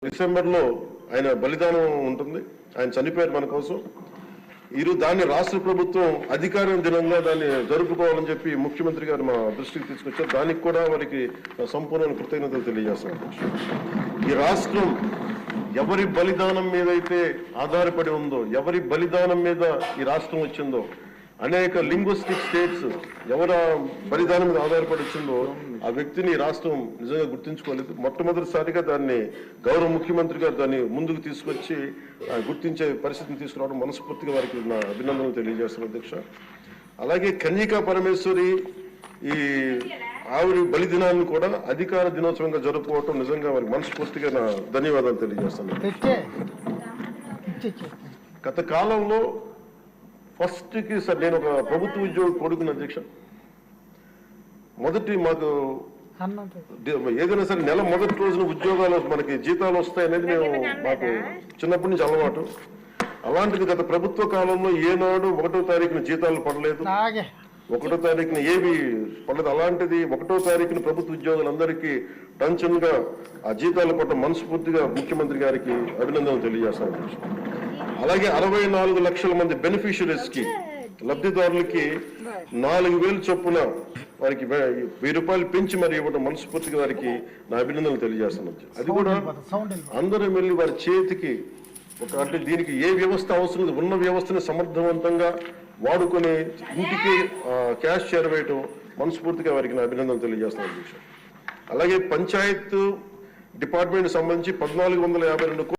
డిసెంబర్లో ఆయన బలిదానం ఉంటుంది. ఆయన చనిపోయారు మన కోసం. ఈరోజు దాన్ని రాష్ట్ర ప్రభుత్వం అధికార దినంగా దాన్ని జరుపుకోవాలని చెప్పి ముఖ్యమంత్రి గారు మా దృష్టికి తీసుకొచ్చారు. దానికి కూడా వారికి సంపూర్ణ కృతజ్ఞతలు తెలియజేస్తాను. ఈ రాష్ట్రం ఎవరి బలిదానం మీద అయితే ఆధారపడి ఉందో, ఎవరి బలిదానం మీద ఈ రాష్ట్రం వచ్చిందో, అనేక లింగ్విస్టిక్ స్టేట్స్ ఎవరు బలిదానం మీద ఆధారపడి వచ్చిందో ఆ వ్యక్తిని రాష్ట్రం నిజంగా గుర్తించుకోలేదు. మొట్టమొదటిసారిగా దాన్ని గౌరవ ముఖ్యమంత్రి గారు దాన్ని ముందుకు తీసుకొచ్చి గుర్తించే పరిస్థితిని తీసుకురావడం మనస్ఫూర్తిగా వారికి నా అభినందనలు తెలియజేస్తున్నాను అధ్యక్ష. అలాగే కన్యకా పరమేశ్వరి ఈ ఆవిడ బలిదినాన్ని కూడా అధికార దినోత్సవంగా జరుపుకోవటం నిజంగా వారికి మనస్ఫూర్తిగా నా ధన్యవాదాలు తెలియజేస్తాను. గత కాలంలో ఫస్ట్కి సార్ నేను ఒక ప్రభుత్వ ఉద్యోగం కొడుకున్న అధ్యక్ష. మొదటి మాకు ఏదైనా సరే నెల మొదటి రోజున ఉద్యోగాలు మనకి జీతాలు వస్తాయనేది మాకు చిన్నప్పటి నుంచి అలవాటు. అలాంటిది గత ప్రభుత్వ కాలంలో ఏనాడు 1వ తారీఖున జీతాలు పడలేదు, 1వ తారీఖున ఏవి పడలేదు. అలాంటిది 1వ తారీఖున ప్రభుత్వ ఉద్యోగులందరికీ టెన్షన్ గా ఆ జీతాలు పడ్డ మనస్ఫూర్తిగా ముఖ్యమంత్రి గారికి అభినందనలు తెలియజేస్తాను. అలాగే 64 లక్షల మంది బెనిఫిషరీస్ కి లబ్ధిదారులకి 4,000 చొప్పున వారికి 1000 రూపాయలు పెంచి మరి ఇవ్వడం మనస్ఫూర్తిగా వారికి నా అభినందనలు తెలియజేస్తాను. అది కూడా అందరూ వెళ్ళి వారి చేతికి అంటే దీనికి ఏ వ్యవస్థ అవసరం ఉన్న వ్యవస్థని సమర్థవంతంగా వాడుకొని ఇంటికి క్యాష్ చేరవేయటం మనస్ఫూర్తిగా వారికి నా అభినందనలు తెలియజేస్తాను. అలాగే పంచాయత్ డిపార్ట్మెంట్ సంబంధించి 1452